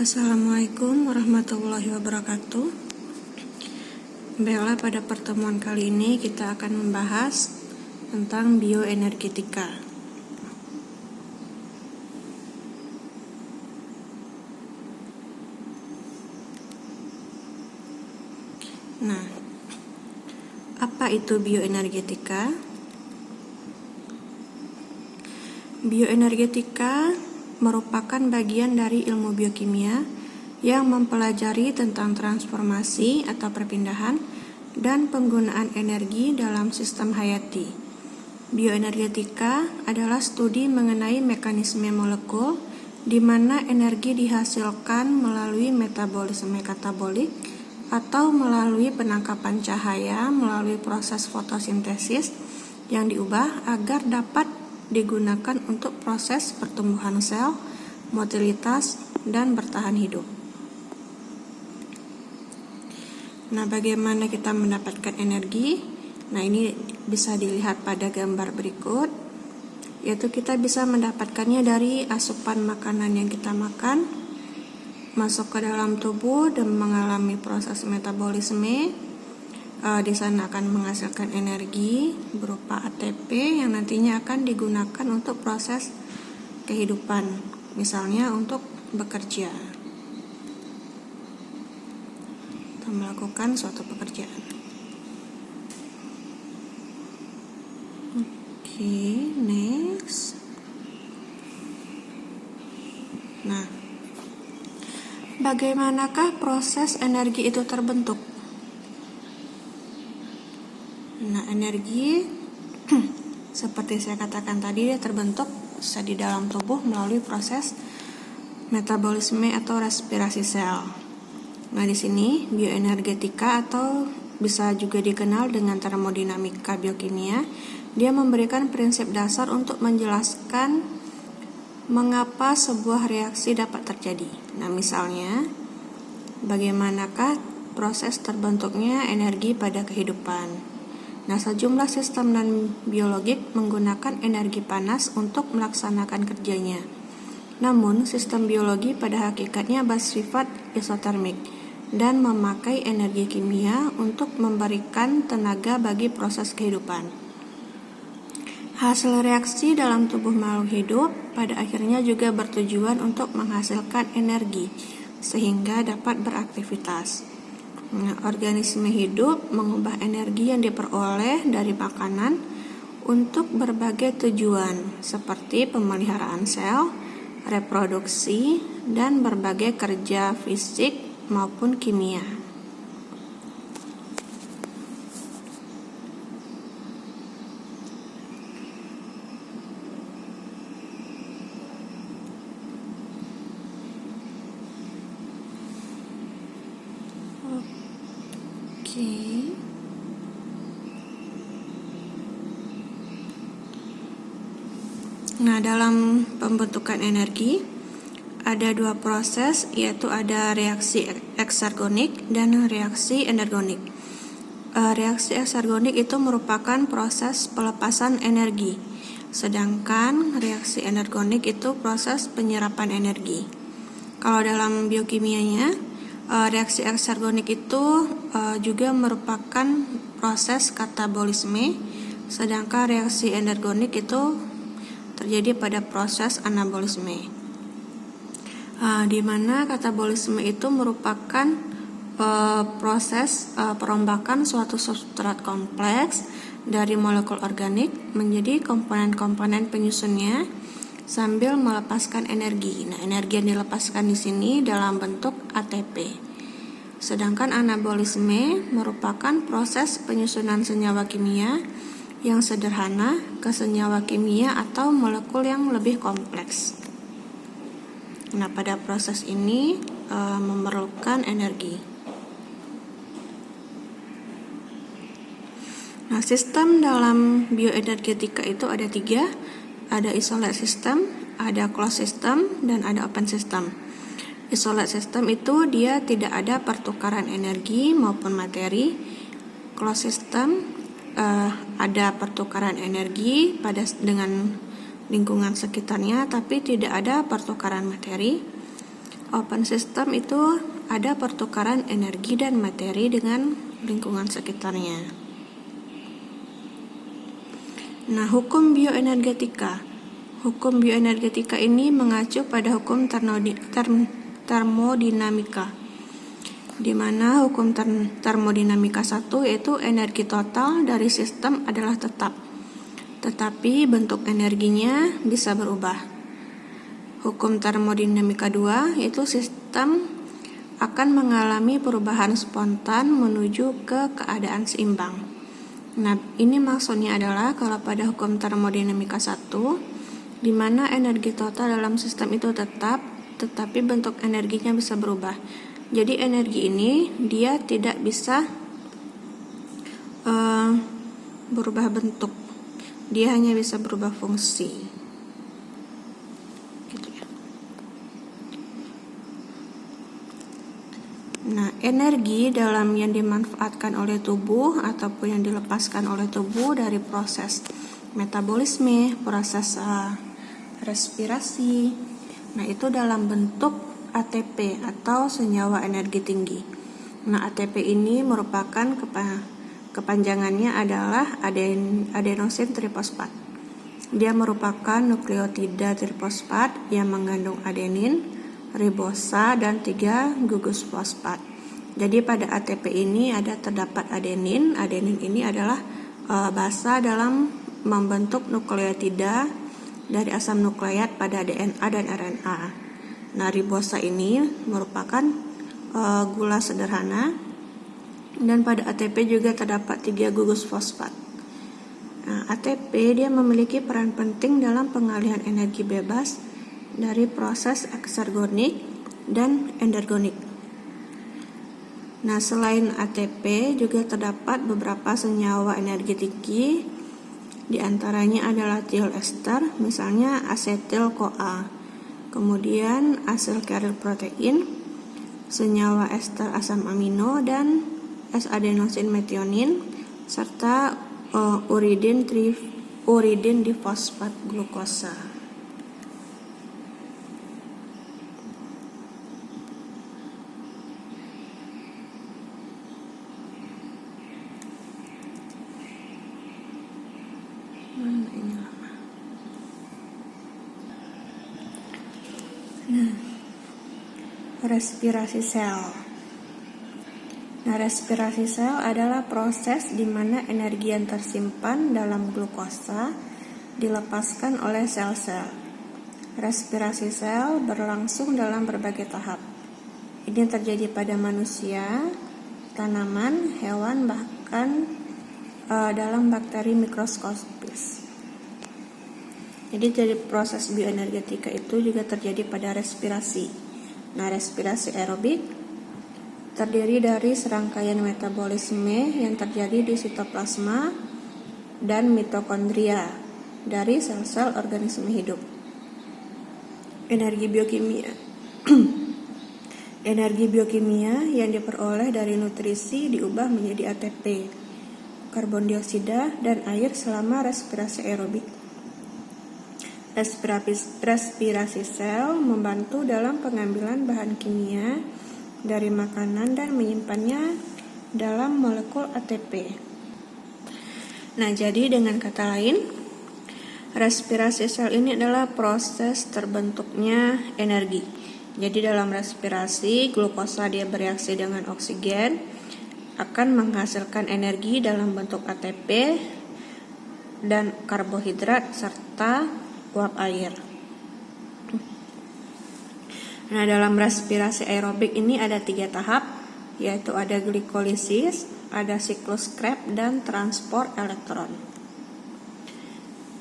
Assalamualaikum warahmatullahi wabarakatuh. Baiklah, pada pertemuan kali ini kita akan membahas tentang bioenergetika. Nah, apa itu bioenergetika? Bioenergetika merupakan bagian dari ilmu biokimia yang mempelajari tentang transformasi atau perpindahan dan penggunaan energi dalam sistem hayati. Bioenergetika adalah studi mengenai mekanisme molekul di mana energi dihasilkan melalui metabolisme katabolik atau melalui penangkapan cahaya melalui proses fotosintesis yang diubah agar dapat digunakan untuk proses pertumbuhan sel, motilitas, dan bertahan hidup. Nah, bagaimana kita mendapatkan energi? Nah, ini bisa dilihat pada gambar berikut, yaitu kita bisa mendapatkannya dari asupan makanan yang kita makan, masuk ke dalam tubuh dan mengalami proses metabolisme. Di sana akan menghasilkan energi berupa ATP yang nantinya akan digunakan untuk proses kehidupan, misalnya untuk bekerja atau melakukan suatu pekerjaan. Oke, next. Nah, bagaimanakah proses energi itu terbentuk? Nah, energi seperti saya katakan tadi, dia terbentuk di dalam tubuh melalui proses metabolisme atau respirasi sel. Nah, di sini bioenergetika atau bisa juga dikenal dengan termodinamika biokimia, dia memberikan prinsip dasar untuk menjelaskan mengapa sebuah reaksi dapat terjadi. Nah, misalnya bagaimanakah proses terbentuknya energi pada kehidupan. Nah, sejumlah sistem non-biologik menggunakan energi panas untuk melaksanakan kerjanya. Namun, sistem biologi pada hakikatnya bersifat isotermik dan memakai energi kimia untuk memberikan tenaga bagi proses kehidupan. Hasil reaksi dalam tubuh makhluk hidup pada akhirnya juga bertujuan untuk menghasilkan energi sehingga dapat beraktivitas. Nah, organisme hidup mengubah energi yang diperoleh dari makanan untuk berbagai tujuan seperti pemeliharaan sel, reproduksi, dan berbagai kerja fisik maupun kimia. Nah, dalam pembentukan energi ada dua proses, yaitu ada reaksi eksergonik dan reaksi energonik. Reaksi eksergonik itu merupakan proses pelepasan energi, sedangkan reaksi energonik itu proses penyerapan energi. Kalau dalam biokimianya, reaksi eksergonik itu juga merupakan proses katabolisme, sedangkan reaksi energonik itu terjadi pada proses anabolisme, di mana katabolisme itu merupakan proses perombakan suatu substrat kompleks dari molekul organik menjadi komponen-komponen penyusunnya sambil melepaskan energi. Nah, energi yang dilepaskan di sini dalam bentuk ATP. Sedangkan anabolisme merupakan proses penyusunan senyawa kimia yang sederhana ke senyawa kimia atau molekul yang lebih kompleks. Nah, pada proses ini memerlukan energi. Nah, sistem dalam bioenergetika itu ada 3. Ada isolate system, ada closed system, dan ada open system. Isolate system itu dia tidak ada pertukaran energi maupun materi. Closed system ada pertukaran energi dengan lingkungan sekitarnya, tapi tidak ada pertukaran materi. Open system itu ada pertukaran energi dan materi dengan lingkungan sekitarnya. Nah, hukum bioenergetika. Hukum bioenergetika ini mengacu pada hukum termodinamika, di mana hukum termodinamika 1 yaitu energi total dari sistem adalah tetap, tetapi bentuk energinya bisa berubah. Hukum termodinamika 2 yaitu sistem akan mengalami perubahan spontan menuju ke keadaan seimbang. Nah, ini maksudnya adalah kalau pada hukum termodinamika 1, di mana energi total dalam sistem itu tetap, tetapi bentuk energinya bisa berubah. Jadi energi ini dia tidak bisa berubah bentuk, dia hanya bisa berubah fungsi. Nah, energi dalam yang dimanfaatkan oleh tubuh ataupun yang dilepaskan oleh tubuh dari proses metabolisme, proses respirasi. Nah, itu dalam bentuk ATP atau senyawa energi tinggi. Nah, ATP ini merupakan kepanjangannya adalah adenosin trifosfat. Dia merupakan nukleotida trifosfat yang mengandung adenin, ribosa, dan 3 gugus fosfat. Jadi pada ATP ini terdapat adenin. Adenin ini adalah basa dalam membentuk nukleotida dari asam nukleat pada DNA dan RNA. Nah, ribosa ini merupakan gula sederhana, dan pada ATP juga terdapat 3 gugus fosfat. Nah, ATP dia memiliki peran penting dalam pengalihan energi bebas dari proses eksergonik dan endergonik. Nah, selain ATP juga terdapat beberapa senyawa energi tinggi, di antaranya adalah thiol ester, misalnya asetil-CoA, kemudian acyl carrier protein, senyawa ester asam amino dan S-adenosin metionin, serta uridin difosfat glukosa. Nah, respirasi sel. Nah, respirasi sel adalah proses di mana energi yang tersimpan dalam glukosa dilepaskan oleh sel-sel. Respirasi sel berlangsung dalam berbagai tahap. Ini terjadi pada manusia, tanaman, hewan, bahkan dalam bakteri mikroskopis. Jadi proses bioenergetika itu juga terjadi pada respirasi. Nah, respirasi aerobik terdiri dari serangkaian metabolisme yang terjadi di sitoplasma dan mitokondria dari sel-sel organisme hidup. Energi biokimia Energi biokimia yang diperoleh dari nutrisi diubah menjadi ATP, karbon dioksida, dan air selama respirasi aerobik. Respirasi sel membantu dalam pengambilan bahan kimia dari makanan dan menyimpannya dalam molekul ATP. Nah, jadi dengan kata lain, respirasi sel ini adalah proses terbentuknya energi. Jadi dalam respirasi, glukosa dia bereaksi dengan oksigen akan menghasilkan energi dalam bentuk ATP dan karbohidrat serta uap air. Nah, dalam respirasi aerobik ini ada 3 tahap, yaitu ada glikolisis, ada siklus Krebs, dan transport elektron.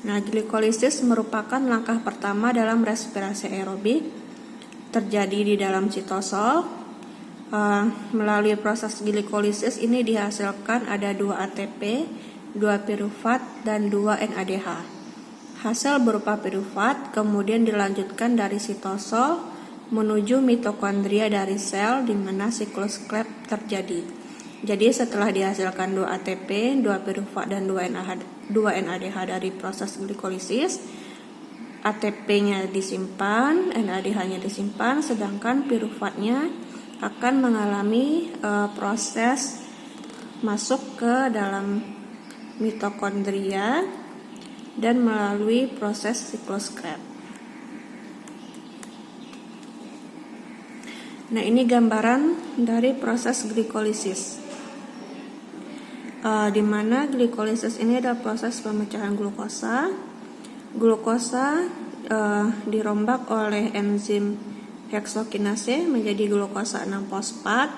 Nah, glikolisis merupakan langkah pertama dalam respirasi aerobik, terjadi di dalam sitosol. Melalui proses glikolisis ini dihasilkan ada 2 ATP, 2 pirufat, dan 2 NADH. Hasil berupa pirufat kemudian dilanjutkan dari sitosol menuju mitokondria dari sel di mana siklus Krebs terjadi. Jadi setelah dihasilkan 2 ATP, 2 pirufat, dan 2 NADH dari proses glikolisis, ATP-nya disimpan, NADH-nya disimpan, sedangkan piruvatnya akan mengalami proses masuk ke dalam mitokondria dan melalui proses siklus Krebs. Nah, ini gambaran dari proses glikolisis, di mana glikolisis ini adalah proses pemecahan glukosa. Glukosa dirombak oleh enzim heksokinase menjadi glukosa 6-fosfat.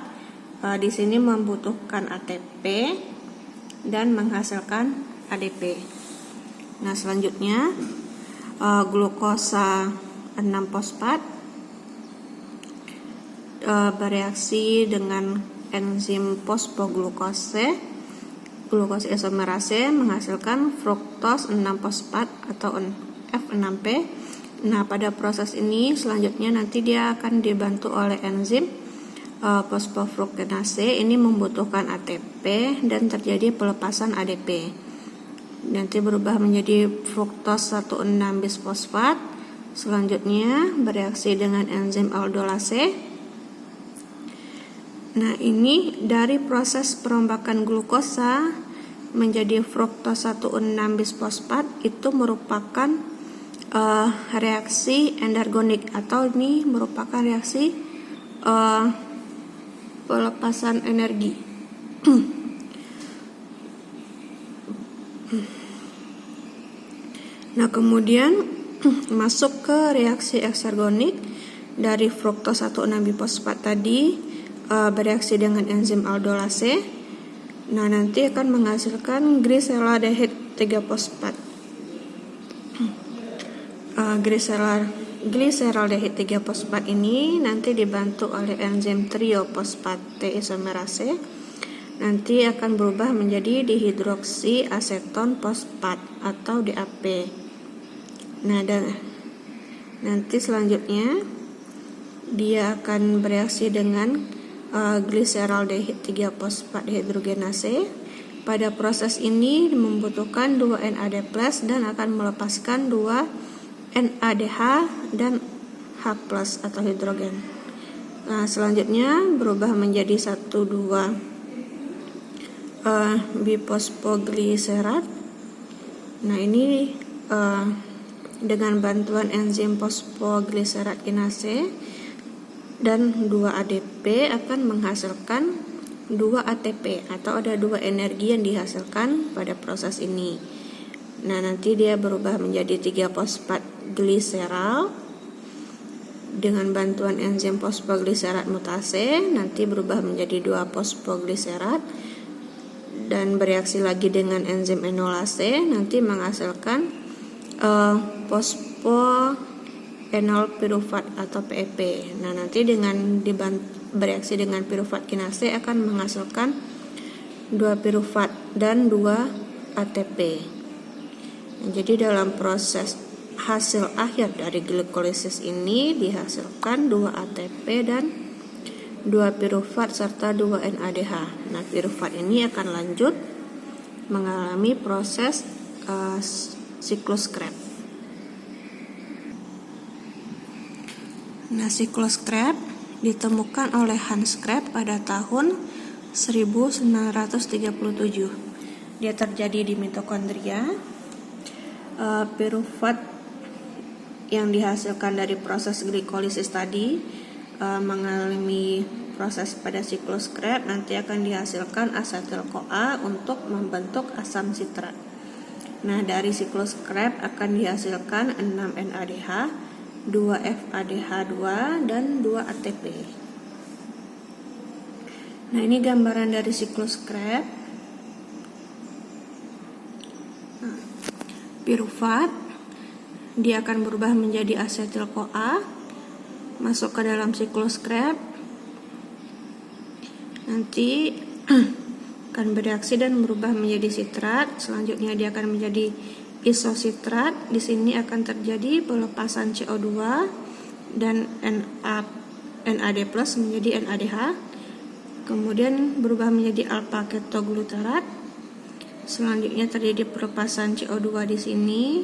Di sini membutuhkan ATP dan menghasilkan ADP. Nah, selanjutnya glukosa 6-fosfat bereaksi dengan enzim fosfoglucose glukosa isomerase menghasilkan fruktos 6-fosfat atau F6P. Nah, pada proses ini selanjutnya nanti dia akan dibantu oleh enzim fosfofruktinase. Ini membutuhkan ATP dan terjadi pelepasan ADP. Nanti berubah menjadi fruktos 1,6-bisfosfat. Selanjutnya bereaksi dengan enzim aldolase. Nah, ini dari proses perombakan glukosa menjadi fruktos 1,6-bisfosfat itu merupakan reaksi endargonik, atau ini merupakan reaksi pelepasan energi. Nah, kemudian masuk ke reaksi eksergonik dari fruktos 1,6-bisfosfat tadi bereaksi dengan enzim aldolase. Nah, nanti akan menghasilkan gliseraldehid 3-fosfat. Gliseraldehid 3-fosfat ini nanti dibantu oleh enzim triofosfat T isomerase. Nanti akan berubah menjadi dihidroksi aseton fosfat atau DAP. Nah, nanti selanjutnya dia akan bereaksi dengan gliseraldehid 3-fosfat dehidrogenase. Pada proses ini membutuhkan 2 NAD+ dan akan melepaskan 2 NADH dan H+ atau hidrogen. Nah, selanjutnya berubah menjadi 1,2 bifosfogliserat. Nah, ini dengan bantuan enzim fosfogliserat kinase dan 2 ADP akan menghasilkan 2 ATP, atau ada 2 energi yang dihasilkan pada proses ini. Nah, nanti dia berubah menjadi 3-fosfat gliserol dengan bantuan enzim fosfogliserat mutase, nanti berubah menjadi 2-fosfogliserat dan bereaksi lagi dengan enzim enolase, nanti menghasilkan fosfoenol pirufat atau PEP. Nah, nanti dengan bereaksi dengan pirufat kinase akan menghasilkan 2 pirufat dan 2 ATP. Nah, jadi dalam proses hasil akhir dari glikolisis ini dihasilkan 2 ATP dan 2 pirufat serta 2 NADH. Nah, pirufat ini akan lanjut mengalami proses siklus Krebs. Nah, siklus Krebs ditemukan oleh Hans Krebs pada tahun 1937. Dia terjadi di mitokondria. Pirufat yang dihasilkan dari proses glikolisis tadi mengalami proses pada siklus Krebs, nanti akan dihasilkan asetil-CoA untuk membentuk asam sitrat. Nah, dari siklus Krebs akan dihasilkan 6 NADH, 2 FADH2 dan 2 ATP. Nah, ini gambaran dari siklus Krebs. Nah, pirufat dia akan berubah menjadi asetil-CoA, masuk ke dalam siklus Krebs. Nanti akan bereaksi dan berubah menjadi sitrat. Selanjutnya dia akan menjadi isositrat. Di sini akan terjadi pelepasan CO2 dan NAD+ menjadi NADH. Kemudian berubah menjadi alpha ketogluterat. Selanjutnya terjadi pelepasan CO2 di sini.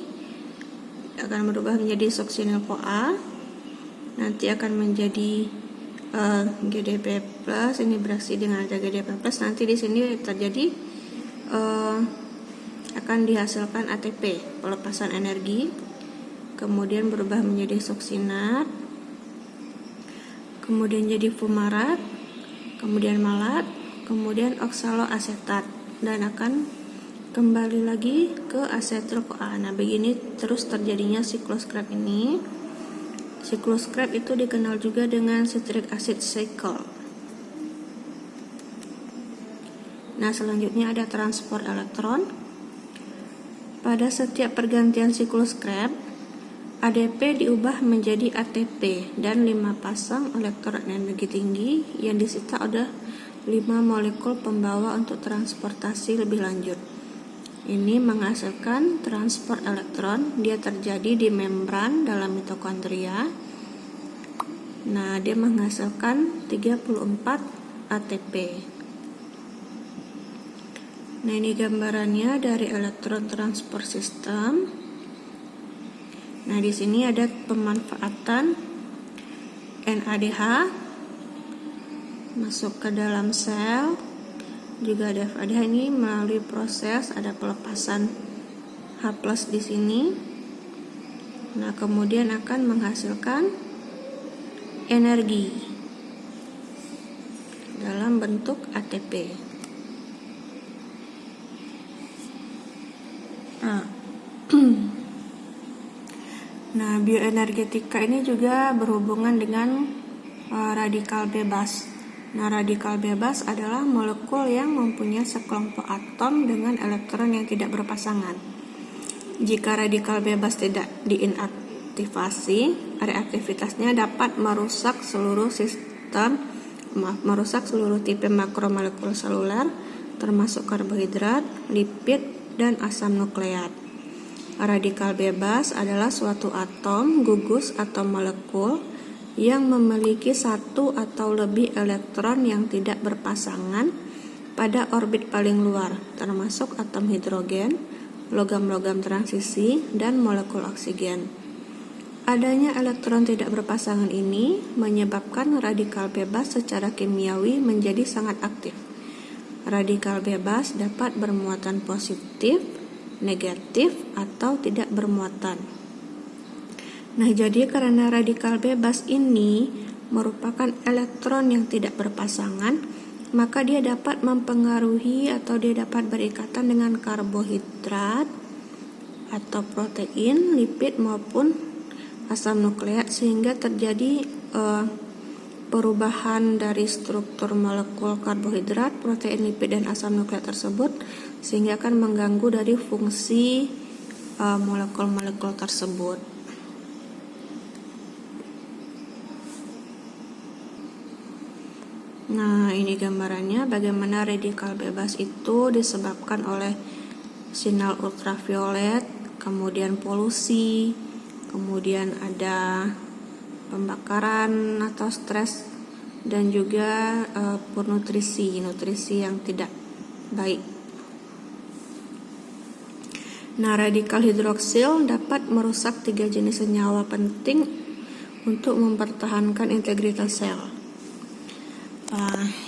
akan berubah menjadi suksinil-CoA, nanti akan menjadi GDP plus, ini bereaksi dengan ada GDP plus, nanti di sini terjadi akan dihasilkan ATP, pelepasan energi, kemudian berubah menjadi suksinat, kemudian jadi fumarat, kemudian malat, kemudian oksaloasetat, dan akan kembali lagi ke asetil-CoA. Nah, begini terus terjadinya siklus Krebs ini. Siklus Krebs itu dikenal juga dengan citric acid cycle. Nah, selanjutnya ada transport elektron. Pada setiap pergantian siklus Krebs, ADP diubah menjadi ATP dan 5 pasang elektron energi tinggi yang disita oleh 5 molekul pembawa untuk transportasi lebih lanjut. Ini menghasilkan transport elektron, dia terjadi di membran dalam mitokondria. Nah, dia menghasilkan 34 ATP. Nah, ini gambarannya dari elektron transport system. Nah, di sini ada pemanfaatan NADH masuk ke dalam sel. Juga ada FADH ini melalui proses ada pelepasan H+ di sini. Nah, kemudian akan menghasilkan energi dalam bentuk ATP. Nah, bioenergetika ini juga berhubungan dengan radikal bebas. Nah, radikal bebas adalah molekul yang mempunyai sekelompok atom dengan elektron yang tidak berpasangan. Jika radikal bebas tidak diinaktivasi, reaktivitasnya dapat merusak seluruh tipe makromolekul seluler, termasuk karbohidrat, lipid, dan asam nukleat. Radikal bebas adalah suatu atom, gugus atau molekul yang memiliki satu atau lebih elektron yang tidak berpasangan pada orbit paling luar, termasuk atom hidrogen, logam-logam transisi, dan molekul oksigen. Adanya elektron tidak berpasangan ini menyebabkan radikal bebas secara kimiawi menjadi sangat aktif. Radikal bebas dapat bermuatan positif, negatif, atau tidak bermuatan. Nah, jadi karena radikal bebas ini merupakan elektron yang tidak berpasangan, maka dia dapat mempengaruhi atau dia dapat berikatan dengan karbohidrat atau protein, lipid maupun asam nukleat, sehingga terjadi perubahan dari struktur molekul karbohidrat, protein, lipid, dan asam nukleat tersebut, sehingga akan mengganggu dari fungsi molekul-molekul tersebut. Nah, ini gambarannya bagaimana radikal bebas itu disebabkan oleh sinar ultraviolet, kemudian polusi, kemudian ada pembakaran atau stres, dan juga nutrisi yang tidak baik. Nah, radikal hidroksil dapat merusak 3 jenis senyawa penting untuk mempertahankan integritas sel.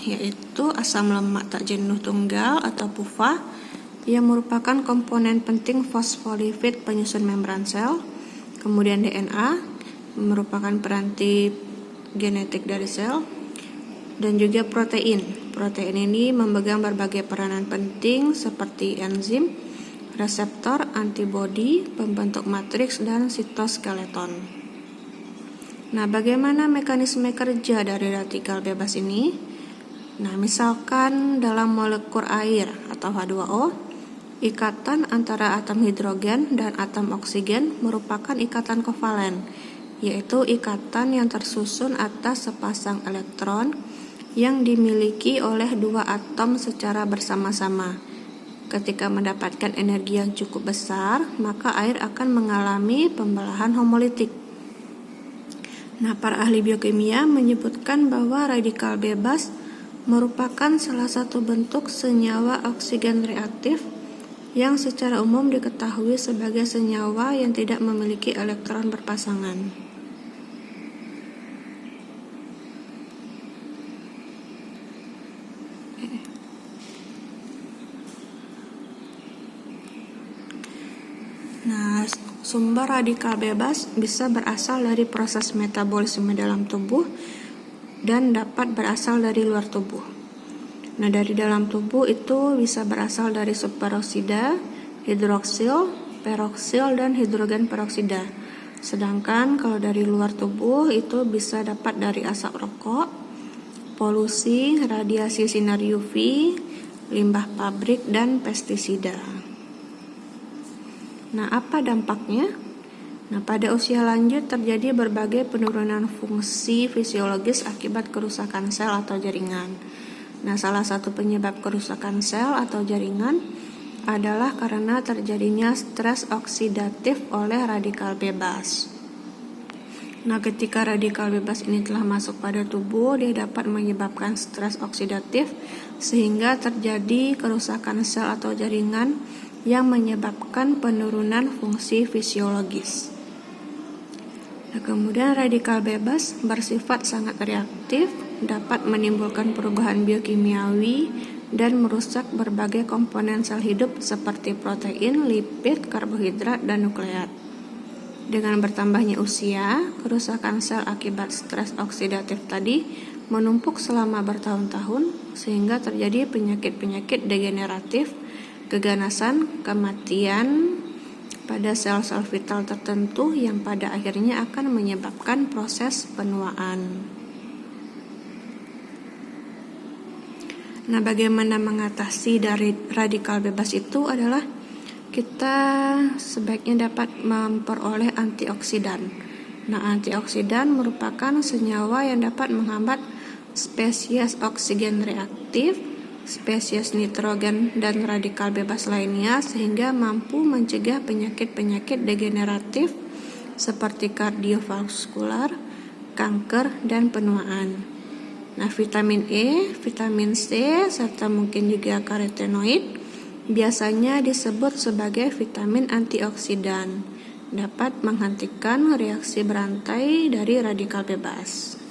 Yaitu asam lemak tak jenuh tunggal atau PUFA yang merupakan komponen penting fosfolipid penyusun membran sel, kemudian DNA merupakan peranti genetik dari sel, dan juga protein. Protein ini memegang berbagai peranan penting seperti enzim, reseptor, antibodi, pembentuk matriks, dan sitoskeleton. Nah, bagaimana mekanisme kerja dari radikal bebas ini? Nah, misalkan dalam molekul air atau H2O, ikatan antara atom hidrogen dan atom oksigen merupakan ikatan kovalen, yaitu ikatan yang tersusun atas sepasang elektron yang dimiliki oleh 2 atom secara bersama-sama. Ketika mendapatkan energi yang cukup besar, maka air akan mengalami pembelahan homolitik. Nah, para ahli biokimia menyebutkan bahwa radikal bebas merupakan salah satu bentuk senyawa oksigen reaktif yang secara umum diketahui sebagai senyawa yang tidak memiliki elektron berpasangan. Nah, sumber radikal bebas bisa berasal dari proses metabolisme dalam tubuh dan dapat berasal dari luar tubuh. Nah, dari dalam tubuh itu bisa berasal dari superoksida, hidroksil, peroksil, dan hidrogen peroksida. Sedangkan kalau dari luar tubuh itu bisa dapat dari asap rokok, polusi, radiasi sinar UV, limbah pabrik, dan pestisida. Nah, apa dampaknya? Nah, pada usia lanjut terjadi berbagai penurunan fungsi fisiologis akibat kerusakan sel atau jaringan. Nah, salah satu penyebab kerusakan sel atau jaringan adalah karena terjadinya stres oksidatif oleh radikal bebas. Nah, ketika radikal bebas ini telah masuk pada tubuh, dia dapat menyebabkan stres oksidatif sehingga terjadi kerusakan sel atau jaringan yang menyebabkan penurunan fungsi fisiologis. Nah, kemudian radikal bebas bersifat sangat reaktif, dapat menimbulkan perubahan biokimiawi dan merusak berbagai komponen sel hidup seperti protein, lipid, karbohidrat, dan nukleat. Dengan bertambahnya usia, kerusakan sel akibat stres oksidatif tadi menumpuk selama bertahun-tahun sehingga terjadi penyakit-penyakit degeneratif, keganasan, kematian pada sel-sel vital tertentu yang pada akhirnya akan menyebabkan proses penuaan. Nah, bagaimana mengatasi dari radikal bebas itu adalah kita sebaiknya dapat memperoleh antioksidan. Nah, antioksidan merupakan senyawa yang dapat menghambat spesies oksigen reaktif, spesies nitrogen dan radikal bebas lainnya sehingga mampu mencegah penyakit-penyakit degeneratif seperti kardiovaskular, kanker, dan penuaan. Nah, vitamin E, vitamin C, serta mungkin juga karotenoid biasanya disebut sebagai vitamin antioksidan, dapat menghentikan reaksi berantai dari radikal bebas.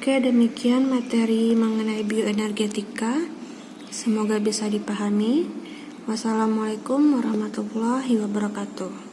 Oke, demikian materi mengenai bioenergetika. Semoga bisa dipahami. Wassalamualaikum warahmatullahi wabarakatuh.